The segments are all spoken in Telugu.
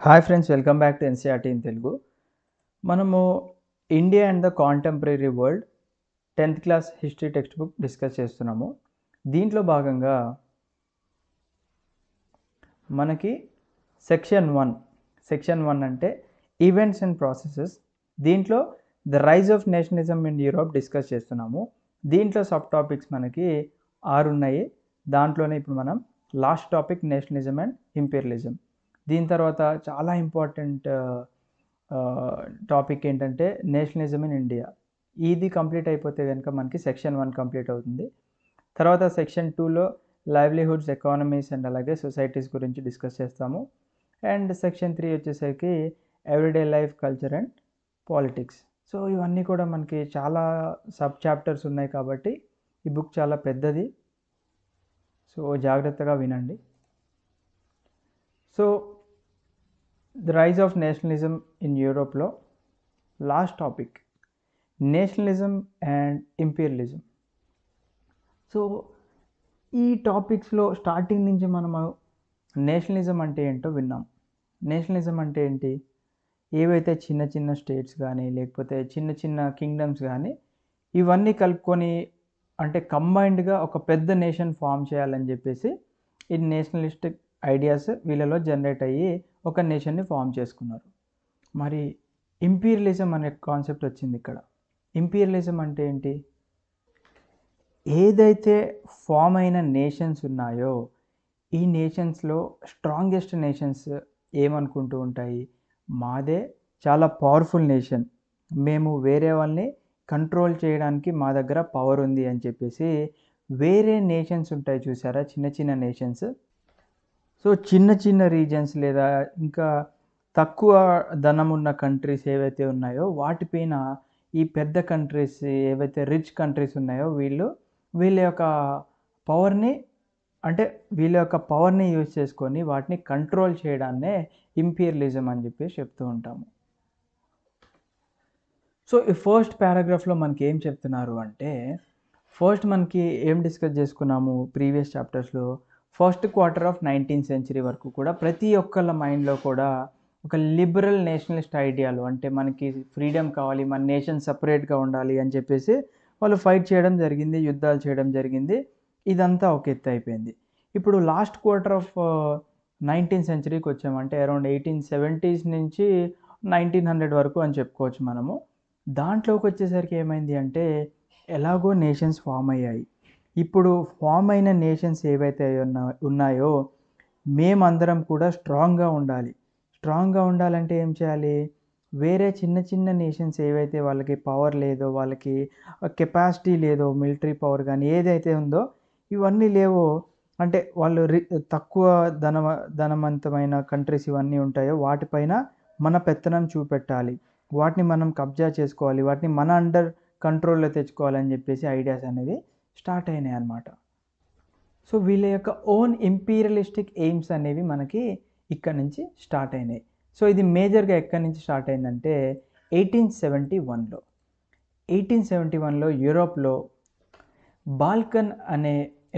Hi friends, welcome back to NCERT in Telugu. మనము India and the contemporary world 10th class history text book discuss చేస్తున్నాము. దీంట్లో భాగంగా మనకి సెక్షన్ వన్ అంటే ఈవెంట్స్ అండ్ ప్రాసెసెస్. దీంట్లో the rise of nationalism in Europe discuss చేస్తున్నాము. దీంట్లో సబ్ టాపిక్స్ మనకి 6 ఉన్నాయి. దాంట్లోనే ఇప్పుడు మనం last topic nationalism and imperialism. దీని తర్వాత చాలా ఇంపార్టెంట్ టాపిక్ ఏంటంటే నేషనలిజం ఇన్ ఇండియా. ఇది కంప్లీట్ అయిపోతే కనుక మనకి సెక్షన్ 1 కంప్లీట్ అవుతుంది. తర్వాత సెక్షన్ 2లో లైవ్లీహుడ్స్, ఎకానమీస్ అండ్ అలాగే సొసైటీస్ గురించి డిస్కస్ చేస్తాము. అండ్ సెక్షన్ 3 వచ్చేసరికి everyday life, culture and politics. So ఇవన్నీ కూడా మనకి చాలా సబ్ చాప్టర్స్ ఉన్నాయి కాబట్టి ఈ బుక్ చాలా పెద్దది. సో జాగ్రత్తగా వినండి. So the rise of nationalism in యూరోప్లో last topic nationalism and imperialism. So ఈ టాపిక్స్లో స్టార్టింగ్ నుంచి మనము నేషనలిజం అంటే ఏంటో విన్నాం. నేషనలిజం అంటే ఏంటి? ఏవైతే చిన్న చిన్న స్టేట్స్ కానీ లేకపోతే చిన్న చిన్న కింగ్డమ్స్ కానీ ఇవన్నీ కలుపుకొని అంటే కంబైన్డ్గా ఒక పెద్ద నేషన్ ఫామ్ చేయాలని చెప్పేసి ఈ నేషనలిస్టిక్ ఐడియాస్ వీళ్ళలో జనరేట్ అయ్యి ఒక నేషన్ని ఫామ్ చేసుకున్నారు. మరి ఇంపీరియలిజం అనే కాన్సెప్ట్ వచ్చింది ఇక్కడ. ఇంపీరియలిజం అంటే ఏంటి? ఏదైతే ఫామ్ అయిన నేషన్స్ ఉన్నాయో ఈ నేషన్స్లో స్ట్రాంగెస్ట్ నేషన్స్ ఏమనుకుంటూ ఉంటాయి, మాదే చాలా పవర్ఫుల్ నేషన్, మేము వేరే వాళ్ళని కంట్రోల్ చేయడానికి మా దగ్గర పవర్ ఉంది అని చెప్పేసి వేరే నేషన్స్ ఉంటాయి చూసారా, చిన్న చిన్న నేషన్స్. సో చిన్న చిన్న రీజన్స్ లేదా ఇంకా తక్కువ ధనం ఉన్న కంట్రీస్ ఏవైతే ఉన్నాయో వాటిపైన ఈ పెద్ద కంట్రీస్ ఏవైతే రిచ్ కంట్రీస్ ఉన్నాయో వీళ్ళ యొక్క పవర్ని యూజ్ చేసుకొని వాటిని కంట్రోల్ చేయడాన్నే ఇంపీరియలిజం అని చెప్పేసి చెప్తూ ఉంటాము. సో ఈ ఫస్ట్ పారాగ్రాఫ్లో మనకి ఏం చెప్తున్నారు అంటే, ఫస్ట్ మనకి ఏం డిస్కస్ చేసుకున్నాము ప్రీవియస్ చాప్టర్స్లో, first quarter of 19th century వరకు కూడా ప్రతి ఒక్కళ్ళ మైండ్లో కూడా ఒక లిబరల్ నేషనలిస్ట్ ఐడియాలు, అంటే మనకి ఫ్రీడమ్ కావాలి, మన నేషన్ సపరేట్గా ఉండాలి అని చెప్పేసి వాళ్ళు ఫైట్ చేయడం జరిగింది, యుద్ధాలు చేయడం జరిగింది. ఇదంతా ఒక ఎత్తు అయిపోయింది. ఇప్పుడు లాస్ట్ క్వార్టర్ ఆఫ్ 19th centuryకి వచ్చామంటే అరౌండ్ 1870s నుంచి 1900 వరకు అని చెప్పుకోవచ్చు మనము. దాంట్లోకి వచ్చేసరికి ఏమైంది అంటే ఎలాగో నేషన్స్ ఫామ్ అయ్యాయి. ఇప్పుడు ఫామ్ అయిన నేషన్స్ ఏవైతే ఉన్నాయో మేమందరం కూడా స్ట్రాంగ్గా ఉండాలంటే ఏం చేయాలి? వేరే చిన్న చిన్న నేషన్స్ ఏవైతే వాళ్ళకి పవర్ లేదో, వాళ్ళకి కెపాసిటీ లేదో, మిలిటరీ పవర్ కానీ ఏదైతే ఉందో ఇవన్నీ లేవో, అంటే వాళ్ళు తక్కువ ధనవంతమైన కంట్రీస్ ఇవన్నీ ఉంటాయో వాటిపైన మన పెత్తనం చూపెట్టాలి, వాటిని మనం కబ్జా చేసుకోవాలి, వాటిని మన అండర్ కంట్రోల్లో తెచ్చుకోవాలని చెప్పేసి ఐడియాస్ అనేవి స్టార్ట్ అయినాయి అన్నమాట. సో వీళ్ళ యొక్క ఓన్ ఇంపీరియలిస్టిక్ ఎయిమ్స్ అనేవి మనకి ఇక్కడ నుంచి స్టార్ట్ అయినాయి. సో ఇది మేజర్గా ఎక్కడి నుంచి స్టార్ట్ అయిందంటే 1871లో యూరోప్లో బాల్కన్ అనే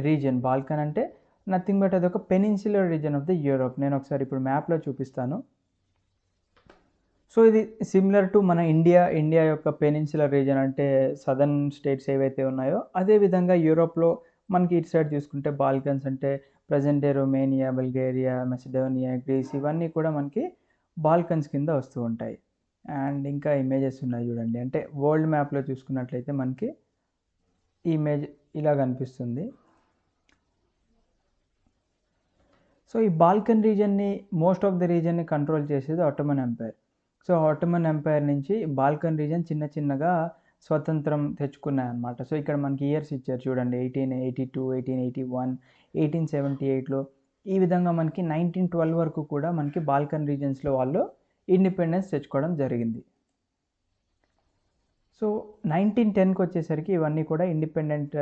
రీజియన్, బాల్కన్ అంటే నథింగ్ బట్ అదొక peninsular region of the Europe. నేను ఒకసారి ఇప్పుడు మ్యాప్లో చూపిస్తాను. సో ఇది సిమిలర్ టు మన ఇండియా యొక్క పెనిన్సులర్ రీజియన్, అంటే సదర్న్ స్టేట్స్ ఏవైతే ఉన్నాయో అదే విధంగా యూరోప్లో మనకి ఇటు సైడ్ చూసుకుంటే బాల్కన్స్ అంటే present day Romania, Bulgaria, Macedonia, Greece ఇవన్నీ కూడా మనకి బాల్కన్స్ కింద వస్తూ ఉంటాయి. అండ్ ఇంకా ఇమేజెస్ ఉన్నాయి చూడండి, అంటే వరల్డ్ మ్యాప్లో చూసుకున్నట్లయితే మనకి ఈ ఇమేజ్ ఇలా కనిపిస్తుంది. సో ఈ బాల్కన్ రీజియన్ని, మోస్ట్ ఆఫ్ ద రీజియన్ని కంట్రోల్ చేసేది Ottoman empire. So Ottoman empire నుంచి బాల్కన్ రీజియన్ చిన్న చిన్నగా స్వతంత్రం తెచ్చుకున్నాయన్నమాట. సో ఇక్కడ మనకి ఇయర్స్ ఇచ్చారు చూడండి, 1882, 1881, 1878లో ఈ విధంగా మనకి 1912 వరకు కూడా మనకి బాల్కన్ రీజియన్స్లో వాళ్ళు ఇండిపెండెన్స్ తెచ్చుకోవడం జరిగింది. సో 1910కి వచ్చేసరికి ఇవన్నీ కూడా ఇండిపెండెంట్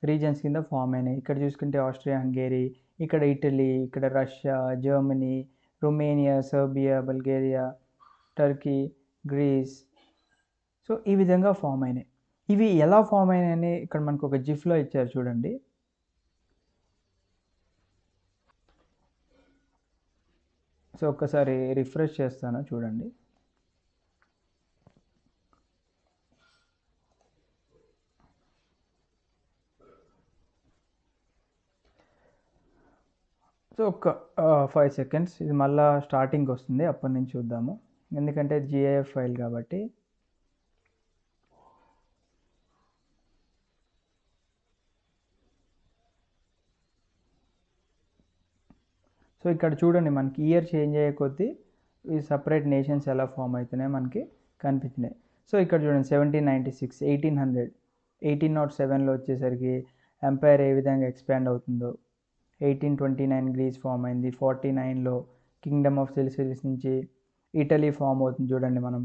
రీజియన్స్ కింద ఫామ్ అయినాయి. ఇక్కడ చూసుకుంటే ఆస్ట్రియా హంగేరీ, ఇక్కడ ఇటలీ, ఇక్కడ Russia, Germany, Romania, Serbia, Bulgaria, Turkey, Greece. So ఈ విధంగా ఫామ్ అయినాయి. ఇవి ఎలా ఫామ్ అయినాయని ఇక్కడ మనకు ఒక జిఫ్లో ఇచ్చారు చూడండి. సో ఒక్కసారి రిఫ్రెష్ చేస్తాను చూడండి. సో ఒక 5 సెకండ్స్ ఇది మళ్ళా స్టార్టింగ్కి వస్తుంది, అప్పటి నుంచి చూద్దాము. ఎందుకంటే జిఐఎఫ్ ఫైల్ కాబట్టి. సో ఇక్కడ చూడండి, మనకి ఇయర్ చేంజ్ అయ్యే కొద్దీ ఈ సపరేట్ నేషన్స్ ఎలా ఫామ్ అవుతున్నాయి మనకి కనిపించినాయి. సో ఇక్కడ చూడండి 1796, 1800, 1807లో వచ్చేసరికి ఎంపైర్ ఏ విధంగా ఎక్స్పాండ్ అవుతుందో. 1829 గ్రీస్ ఫామ్ అయింది. 49లో కింగ్డమ్ ఆఫ్ సిసిలీస్ నుంచి ఇటలీ ఫామ్ అవుతుంది చూడండి మనం.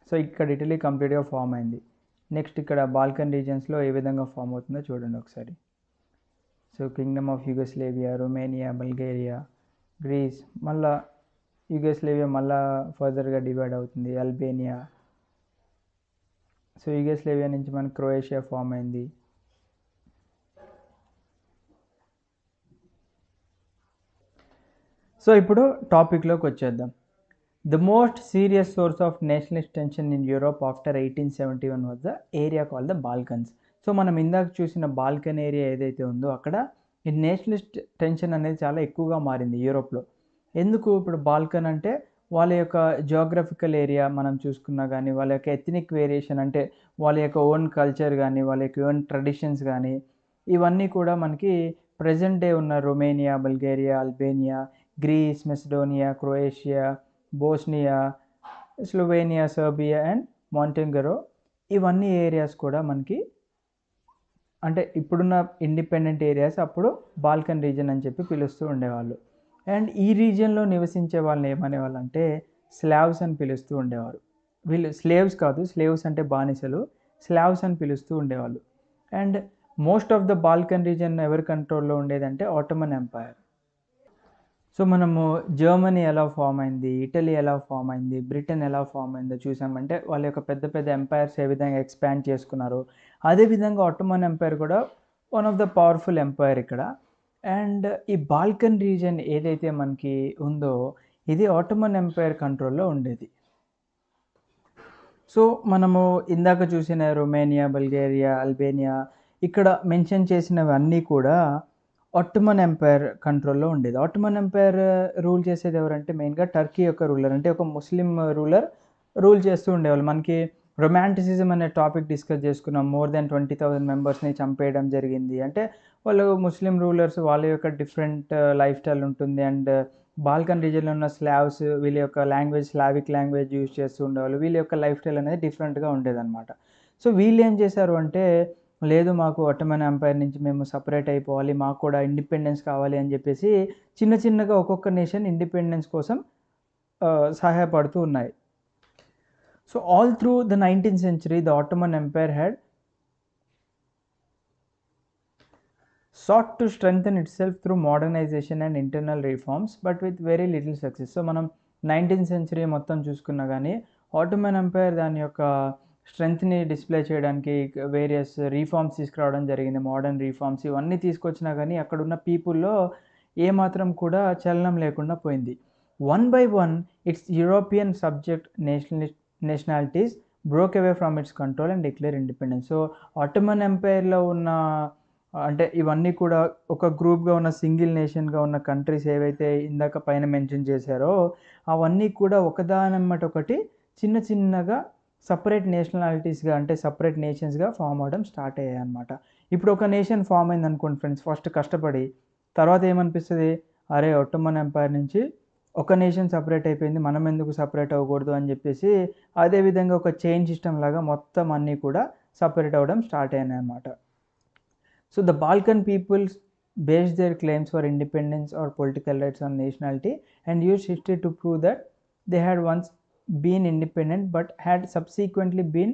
సో ఇక్కడ ఇటలీ కంప్లీట్గా ఫామ్ అయింది. నెక్స్ట్ ఇక్కడ బాల్కన్ రీజన్స్లో ఏ విధంగా ఫామ్ అవుతుందో చూడండి ఒకసారి. So kingdom of Yugoslavia, Romania, Bulgaria, Greece, మళ్ళా యుగోస్లేవియా మళ్ళా ఫర్దర్గా డివైడ్ అవుతుంది, అల్బేనియా. సో యుగోస్లేవియా నుంచి మనకి క్రొయేషియా ఫామ్ అయింది. సో ఇప్పుడు టాపిక్లోకి వచ్చేద్దాం. The most serious source of Nationalist tension in Europe after 1871 was the area called the Balkans. So మనం ఇందాక చూసిన బాల్కన్ ఏరియా ఏదైతే ఉందో అక్కడ ఈ నేషనలిస్ట్ టెన్షన్ అనేది చాలా ఎక్కువగా మారింది యూరోప్లో. ఎందుకు? ఇప్పుడు బాల్కన్ అంటే వాళ్ళ యొక్క జియోగ్రఫికల్ ఏరియా మనం చూసుకున్నా కానీ, వాళ్ళ యొక్క ఎథనిక్ వేరియేషన్ అంటే వాళ్ళ యొక్క ఓన్ కల్చర్ కానీ, వాళ్ళ యొక్క ఓన్ ట్రెడిషన్స్ కానీ, ఇవన్నీ కూడా మనకి ప్రజెంట్ డే ఉన్న Romania, Bulgaria, Albania, Greece, Macedonia, Croatia, Bosnia, Slovenia, Serbia and Montenegro, ఇవన్నీ ఏరియాస్ కూడా మనకి అంటే ఇప్పుడున్న ఇండిపెండెంట్ ఏరియాస్ అప్పుడు బాల్కన్ రీజన్ అని చెప్పి పిలుస్తూ ఉండేవాళ్ళు. అండ్ ఈ రీజియన్లో నివసించే వాళ్ళని ఏమనేవాళ్ళు అంటే స్లావ్స్ అని పిలుస్తూ ఉండేవారు. వీళ్ళు స్లేవ్స్ కాదు, స్లేవ్స్ అంటే బానిసలు, స్లావ్స్ అని పిలుస్తూ ఉండేవాళ్ళు. And most of the Balkan reason ఎవరి కంట్రోల్లో ఉండేదంటే ఆటోమన్ ఎంపైర్. సో మనము జర్మనీ ఎలా ఫామ్ అయింది, ఇటలీ ఎలా ఫామ్ అయింది, బ్రిటన్ ఎలా ఫామ్ అయిందో చూసామంటే వాళ్ళ యొక్క పెద్ద పెద్ద ఎంపైర్స్ ఏ విధంగా ఎక్స్పాండ్ చేసుకున్నారు. అదేవిధంగా ఆటోమన్ ఎంపైర్ కూడా one of the powerful empire ఇక్కడ. అండ్ ఈ బాల్కన్ రీజన్ ఏదైతే మనకి ఉందో ఇది ఆటోమన్ ఎంపైర్ కంట్రోల్లో ఉండేది. సో మనము ఇందాక చూసిన రొమేనియా, బల్గేరియా, అల్బేనియా ఇక్కడ మెన్షన్ చేసినవన్నీ కూడా ఆటోమన్ ఎంపైర్ కంట్రోల్లో ఉండేది. ఆటోమన్ ఎంపైర్ రూల్ చేసేది ఎవరంటే మెయిన్గా టర్కీ యొక్క రూలర్, అంటే ఒక ముస్లిం రూలర్ రూల్ చేస్తూ ఉండేవాళ్ళు. మనకి రొమాంటిసిజం అనే టాపిక్ డిస్కస్ చేసుకున్నాం. మోర్ దెన్ 20,000 మెంబర్స్ని చంపేయడం జరిగింది. అంటే వాళ్ళు ముస్లిం రూలర్స్, వాళ్ళ యొక్క డిఫరెంట్ లైఫ్ స్టైల్ ఉంటుంది. అండ్ బాల్కన్ రీజియన్లో ఉన్న స్లావ్స్ వీళ్ళ యొక్క లాంగ్వేజ్ స్లావిక్ లాంగ్వేజ్ యూజ్ చేస్తూ ఉండేవాళ్ళు. వీళ్ళ యొక్క లైఫ్ స్టైల్ అనేది డిఫరెంట్గా ఉండేదన్నమాట. సో వీళ్ళు ఏం చేశారు అంటే లేదు, మాకు ఆటోమన్ ఎంపైర్ నుంచి మేము సపరేట్ అయిపోవాలి, మాకు కూడా ఇండిపెండెన్స్ కావాలి అని చెప్పేసి చిన్న చిన్నగా ఒక్కొక్క నేషన్ ఇండిపెండెన్స్ కోసం సహాయపడుతూ ఉన్నాయి. So all through the 19th century the Ottoman Empire had sought to strengthen itself through modernization and internal reforms but with very little success. So మనం 19th century మొత్తం చూసుకున్నా కానీ ఆటోమన్ ఎంపైర్ దాని యొక్క స్ట్రెంగ్త్ని డిస్ప్లే చేయడానికి వేరియస్ రీఫార్మ్స్ తీసుకురావడం జరిగింది. మోడర్న్ రీఫార్మ్స్ ఇవన్నీ తీసుకొచ్చినా కానీ అక్కడున్న పీపుల్లో ఏమాత్రం కూడా చలనం లేకుండా పోయింది. One by one its European subject nationalities broke away from its control and declare independence. So Ottoman ఎంపైర్లో ఉన్న అంటే ఇవన్నీ కూడా ఒక గ్రూప్గా ఉన్న సింగిల్ నేషన్గా ఉన్న కంట్రీస్ ఏవైతే ఇందాక పైన మెన్షన్ చేశారో అవన్నీ కూడా ఒకదానమ్మట ఒకటి చిన్న చిన్నగా సపరేట్ నేషనాలిటీస్గా అంటే సపరేట్ నేషన్స్గా ఫామ్ అవడం స్టార్ట్ అయ్యాయి అన్నమాట. ఇప్పుడు ఒక నేషన్ ఫామ్ అయింది అనుకోండి ఫ్రెండ్స్, ఫస్ట్ కష్టపడి తర్వాత ఏమనిపిస్తుంది, అరే ఆటోమన్ ఎంపైర్ నుంచి ఒక నేషన్ సపరేట్ అయిపోయింది, మనం ఎందుకు సపరేట్ అవ్వకూడదు అని చెప్పేసి అదేవిధంగా ఒక చైన్ సిస్టమ్ లాగా మొత్తం అన్నీ కూడా సపరేట్ అవ్వడం స్టార్ట్ అయినాయి అన్నమాట. So the Balkan peoples based their claims for independence or political rights on nationality and used history to prove that they had once been independent but had subsequently been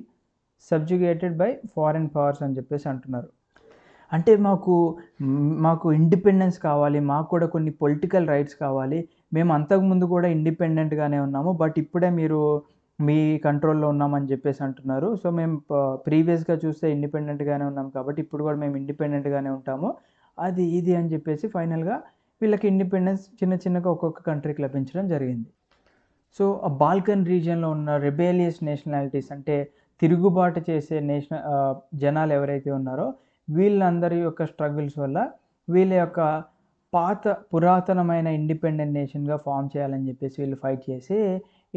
subjugated by foreign powers అని చెప్పేసి అంటున్నారు. అంటే మాకు ఇండిపెండెన్స్ కావాలి, మాకు కూడా కొన్ని పొలిటికల్ రైట్స్ కావాలి, మేము అంతకుముందు కూడా ఇండిపెండెంట్గానే ఉన్నాము బట్ ఇప్పుడే మీరు మీ కంట్రోల్లో ఉన్నామని చెప్పేసి అంటున్నారు. సో మేము ప్రీవియస్గా చూస్తే ఇండిపెండెంట్గానే ఉన్నాం కాబట్టి ఇప్పుడు కూడా మేము ఇండిపెండెంట్గానే ఉంటాము, అది ఇది అని చెప్పేసి ఫైనల్గా వీళ్ళకి ఇండిపెండెన్స్ చిన్న చిన్నగా ఒక్కొక్క కంట్రీకి లభించడం జరిగింది. సో ఆ బాల్కన్ రీజియన్లో ఉన్న రెబేలియస్ నేషనాలిటీస్ అంటే తిరుగుబాటు చేసే జనాలు ఎవరైతే ఉన్నారో వీళ్ళందరి యొక్క స్ట్రగుల్స్ వల్ల వీళ్ళ యొక్క పురాతనమైన ఇండిపెండెంట్ నేషన్గా ఫామ్ చేయాలని చెప్పేసి వీళ్ళు ఫైట్ చేసి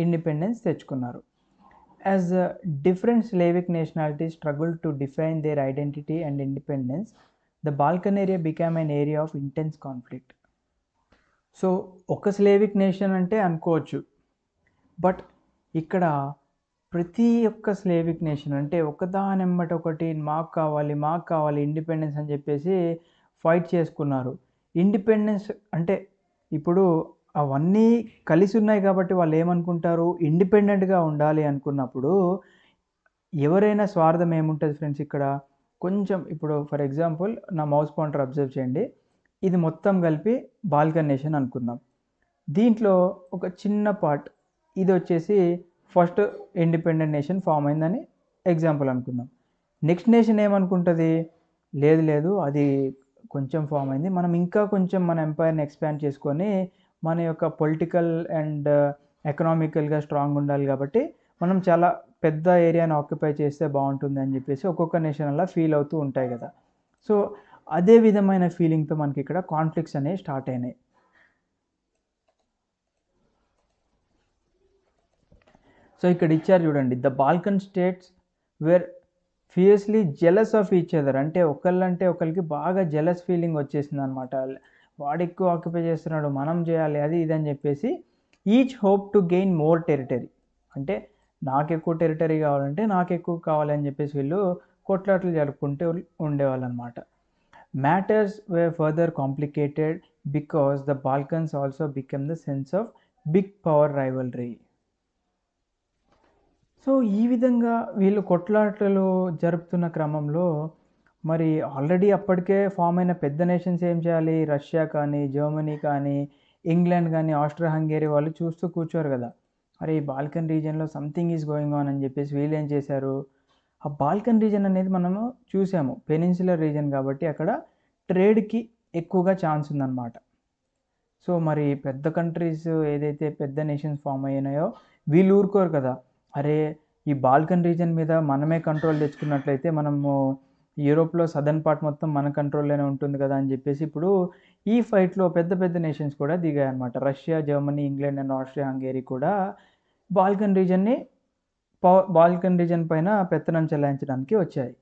ఇండిపెండెన్స్ తెచ్చుకున్నారు. As different Slavic nationalities struggle to define their identity and independence, the Balkan area become an area of intense conflict. So ఒక స్లేవిక్ నేషన్ అంటే అనుకోవచ్చు, బట్ ఇక్కడ ప్రతి ఒక్క స్లేవిక్ నేషన్ అంటే ఒకదానెమ్మట ఒకటి మాకు కావాలి ఇండిపెండెన్స్ అని చెప్పేసి ఫైట్ చేసుకున్నారు. ఇండిపెండెన్స్ అంటే ఇప్పుడు అవన్నీ కలిసి ఉన్నాయి కాబట్టి వాళ్ళు ఏమనుకుంటారు, ఇండిపెండెంట్గా ఉండాలి అనుకున్నప్పుడు ఎవరైనా స్వార్థం ఏముంటుంది ఫ్రెండ్స్ ఇక్కడ. కొంచెం ఇప్పుడు ఫర్ ఎగ్జాంపుల్ నా మౌస్ పాయింటర్ అబ్జర్వ్ చేయండి, ఇది మొత్తం కలిపి బాల్కన్ నేషన్ అనుకుందాం. దీంట్లో ఒక చిన్న పార్ట్ ఇది వచ్చేసి ఫస్ట్ ఇండిపెండెంట్ నేషన్ ఫామ్ అయిందని ఎగ్జాంపుల్ అనుకుందాం. నెక్స్ట్ నేషన్ ఏమనుకుంటుంది, లేదు అది కొంచెం ఫామ్ అయింది, మనం ఇంకా కొంచెం మన ఎంపైర్ని ఎక్స్పాండ్ చేసుకొని మన యొక్క పొలిటికల్ అండ్ ఎకనామికల్గా స్ట్రాంగ్ ఉండాలి కాబట్టి మనం చాలా పెద్ద ఏరియాని ఆక్యుపై చేస్తే బాగుంటుంది అని చెప్పేసి ఒక్కొక్క నేషన్ అలా ఫీల్ అవుతూ ఉంటాయి కదా. సో అదే విధమైన ఫీలింగ్తో మనకి ఇక్కడ కాన్ఫ్లిక్ట్స్ అనేవి స్టార్ట్ అయినాయి. సో ఇక్కడ ఇచ్చారు చూడండి, the Balkan states wear fiercely jealous of each other. అంటే ఒకళ్ళంటే ఒకరికి బాగా జెలస్ ఫీలింగ్ వచ్చేసింది అనమాట. వాడు ఎక్కువ ఆక్యుపై చేస్తున్నాడు, మనం చేయాలి, అది ఇది అని చెప్పేసి each hope to gain more territory. అంటే నాకు ఎక్కువ టెరిటరీ కావాలంటే నాకు ఎక్కువ కావాలి అని చెప్పేసి వీళ్ళు కొట్లాట్లు జరుపుకుంటూ ఉండేవాళ్ళు అనమాట. Matters were further complicated because the Balkans also become the sense of big power rivalry. So ఈ విధంగా వీళ్ళు కొట్లాటలు జరుపుతున్న క్రమంలో మరి ఆల్రెడీ అప్పటికే ఫామ్ అయిన పెద్ద నేషన్స్ ఏం చేయాలి, రష్యా కానీ, జర్మనీ కానీ, ఇంగ్లాండ్ కానీ, ఆస్ట్రియా హంగేరీ వాళ్ళు చూస్తూ కూర్చోరు కదా. అరే ఈ బాల్కన్ రీజియన్లో సంథింగ్ ఈజ్ గోయింగ్ ఆన్ అని చెప్పేసి వీళ్ళు ఏం చేశారు, ఆ బాల్కన్ రీజియన్ అనేది మనము చూసాము పెనిన్సులర్ రీజియన్ కాబట్టి అక్కడ ట్రేడ్కి ఎక్కువగా ఛాన్స్ ఉందన్నమాట. సో మరి పెద్ద కంట్రీస్ ఏదైతే పెద్ద నేషన్స్ ఫామ్ అయినాయో వీళ్ళు ఊరుకోరు కదా, అరే ఈ బాల్కన్ రీజియన్ మీద మనమే కంట్రోల్ తెచ్చుకున్నట్లయితే మనము యూరోప్లో సదర్న్ పార్ట్ మొత్తం మన కంట్రోల్లోనే ఉంటుంది కదా అని చెప్పేసి ఇప్పుడు ఈ ఫైట్లో పెద్ద పెద్ద నేషన్స్ కూడా దిగాయి అనమాట. Russia, Germany, England and Austria Hungary కూడా బాల్కన్ రీజియన్ పైన పెత్తనం చెలాయించడానికి వచ్చాయి.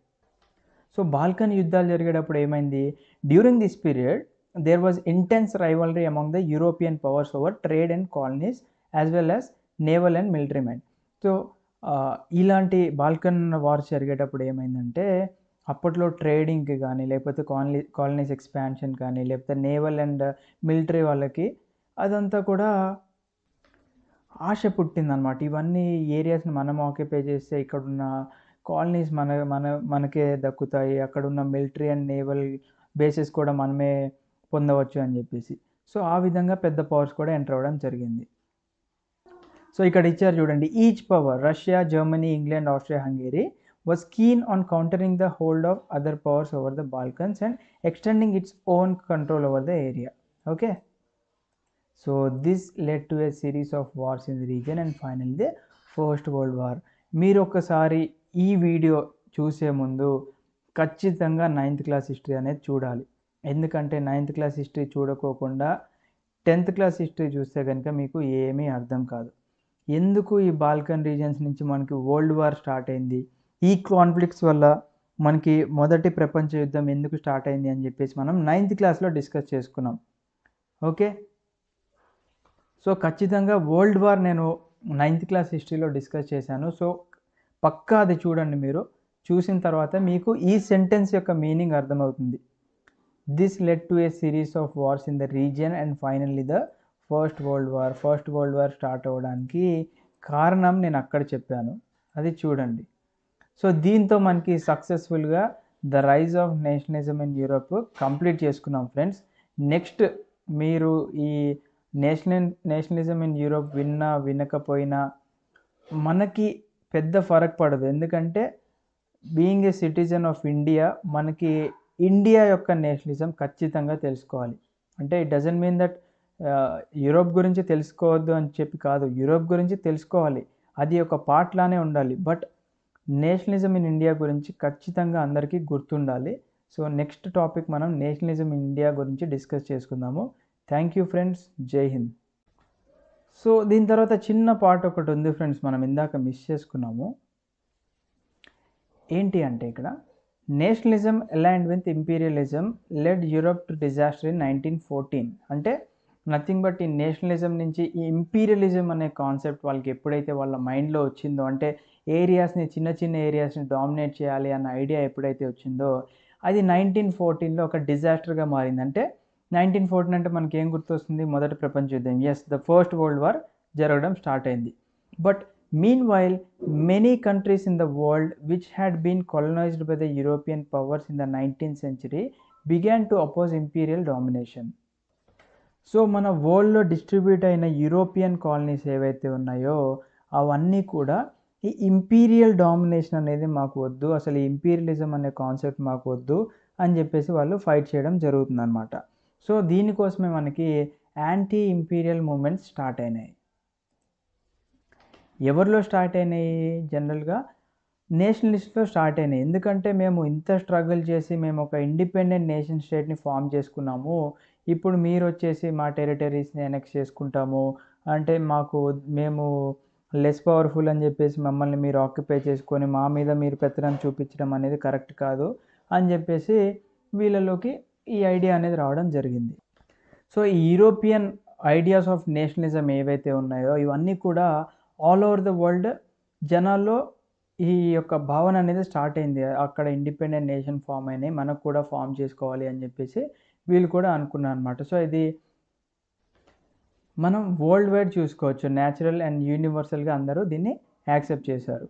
సో బాల్కన్ యుద్ధాలు జరిగేటప్పుడు ఏమైంది, during this period there was intense rivalry among the European powers over trade and colonies as well as naval and military might. So ఇలాంటి బాల్కన్ వార్స్ జరిగేటప్పుడు ఏమైందంటే అప్పట్లో ట్రేడింగ్కి కానీ లేకపోతే కాలనీస్ ఎక్స్పాన్షన్ కానీ లేకపోతే నేవల్ అండ్ మిలిటరీ వాళ్ళకి అదంతా కూడా ఆశ పుట్టిందనమాట. ఇవన్నీ ఏరియాస్ని మనం ఆక్యుపై చేస్తే ఇక్కడున్న కాలనీస్ మనకే దక్కుతాయి, అక్కడున్న మిలిటరీ అండ్ నేవల్ బేసెస్ కూడా మనమే పొందవచ్చు అని చెప్పేసి. సో ఆ విధంగా పెద్ద పవర్స్ కూడా ఎంటర్ అవ్వడం జరిగింది. సో ఇక్కడ ఇచ్చారు చూడండి, each power Russia, Germany, England, Austria Hungary was keen on countering the hold of other powers over the Balkans and extending its own control over the area. Okay, so this led to a series of wars in the region and finally the First World War. మీరు ఒక్కసారి ఈ వీడియో చూసే ముందు ఖచ్చితంగా 9th క్లాస్ హిస్టరీ అనేది చూడాలి. ఎందుకంటే 9th క్లాస్ హిస్టరీ చూడకోకుండా 10th క్లాస్ హిస్టరీ చూస్తే కనుక మీకు ఏమీ అర్థం కాదు. ఎందుకు ఈ బాల్కన్ రీజన్స్ నుంచి మనకి వరల్డ్ వార్ స్టార్ట్ అయింది, ఈ కాన్ఫ్లిక్ట్స్ వల్ల మనకి మొదటి ప్రపంచ యుద్ధం ఎందుకు స్టార్ట్ అయింది అని చెప్పేసి మనం 9th క్లాస్లో డిస్కస్ చేసుకున్నాం. ఓకే, సో ఖచ్చితంగా వరల్డ్ వార్ నేను 9th క్లాస్ హిస్టరీలో డిస్కస్ చేశాను. సో పక్కా అది చూడండి, మీరు చూసిన తర్వాత మీకు ఈ సెంటెన్స్ యొక్క మీనింగ్ అర్థమవుతుంది. This led to A series of wars in the region and finally the first world war. First world war start అవ్వడానికి కారణం నేను అక్కడ చెప్పాను, అది చూడండి. సో దీంతో మనకి సక్సెస్ఫుల్గా the rise of nationalism in Europe complete చేసుకున్నాం ఫ్రెండ్స్. నెక్స్ట్ మీరు ఈ నేషనలిజం ఇన్ యూరోప్ వినకపోయినా మనకి పెద్ద ఫరక్ పడదు. ఎందుకంటే being a citizen of India మనకి ఇండియా యొక్క నేషనలిజం ఖచ్చితంగా తెలుసుకోవాలి. అంటే it doesn't mean that Europe గురించి తెలుసుకోవద్దు అని చెప్పి కాదు. యూరోప్ గురించి తెలుసుకోవాలి. అది ఒక పార్ట్ లానే ఉండాలి. బట్ నేషనలిజం ఇన్ ఇండియా గురించి ఖచ్చితంగా అందరికీ గుర్తుండాలి. సో నెక్స్ట్ టాపిక్ మనం నేషనలిజం ఇన్ ఇండియా గురించి డిస్కస్ చేసుకుందాము. Thank you friends. జై హింద్. సో దీని తర్వాత చిన్న పార్ట్ ఒకటి ఉంది ఫ్రెండ్స్, మనం ఇందాక మిస్ చేసుకున్నాము. ఏంటి అంటే ఇక్కడ nationalism aligned with imperialism led Europe to disaster in 1914. అంటే నథింగ్ బట్ ఈ నేషనలిజం నుంచి ఈ ఇంపీరియలిజం అనే కాన్సెప్ట్ వాళ్ళకి ఎప్పుడైతే వాళ్ళ మైండ్లో వచ్చిందో, అంటే ఏరియాస్ని, చిన్న చిన్న ఏరియాస్ని డామినేట్ చేయాలి అన్న ఐడియా ఎప్పుడైతే వచ్చిందో, అది 1914లో ఒక డిజాస్టర్గా మారింది. అంటే 1914 అంటే మనకి ఏం గుర్తొస్తుంది? మొదటి ప్రపంచ యుద్ధం. Yes, the first world war జరగడం స్టార్ట్ అయింది. But meanwhile, many countries in the world which had been colonized by the European powers in the 19th century began to oppose imperial domination. So మన వరల్డ్లో డిస్ట్రిబ్యూట్ అయిన యూరోపియన్ కాలనీస్ ఏవైతే ఉన్నాయో అవన్నీ కూడా ఈ ఇంపీరియల్ డామినేషన్ అనేది మాకు వద్దు, అసలు ఈ ఇంపీరియలిజం అనే కాన్సెప్ట్ మాకు వద్దు అని చెప్పేసి వాళ్ళు ఫైట్ చేయడం జరుగుతుందన్నమాట. సో దీనికోసమే మనకి యాంటీ ఇంపీరియల్ మూమెంట్స్ స్టార్ట్ అయినాయి. ఎవరిలో స్టార్ట్ అయినాయి? జనరల్గా నేషనలిస్ట్లో స్టార్ట్ అయినాయి. ఎందుకంటే మేము ఇంత స్ట్రగుల్ చేసి మేము ఒక ఇండిపెండెంట్ నేషన్ స్టేట్ని ఫామ్ చేసుకున్నాము, ఇప్పుడు మీరు వచ్చేసి మా టెరిటరీస్ని ఎనెక్స్ చేసుకుంటాము అంటే మేము లెస్ పవర్ఫుల్ అని చెప్పేసి మమ్మల్ని మీరు ఆక్యుపై చేసుకొని మా మీద మీరు పెత్తనం చూపించడం అనేది కరెక్ట్ కాదు అని చెప్పేసి వీళ్ళలోకి ఈ ఐడియా అనేది రావడం జరిగింది. సో ఈ యూరోపియన్ ఐడియాస్ ఆఫ్ నేషనలిజం ఏవైతే ఉన్నాయో ఇవన్నీ కూడా ఆల్ ఓవర్ ద వరల్డ్ జనాల్లో ఈ యొక్క భావన అనేది స్టార్ట్ అయింది. అక్కడ ఇండిపెండెంట్ నేషన్ ఫామ్ అయినాయి, మనకు కూడా ఫామ్ చేసుకోవాలి అని చెప్పేసి వీళ్ళు కూడా అనుకున్నారు అనమాట. సో ఇది మనం వరల్డ్ వైడ్ చూసుకోవచ్చు. న్యాచురల్ అండ్ యూనివర్సల్గా అందరూ దీన్ని యాక్సెప్ట్ చేశారు.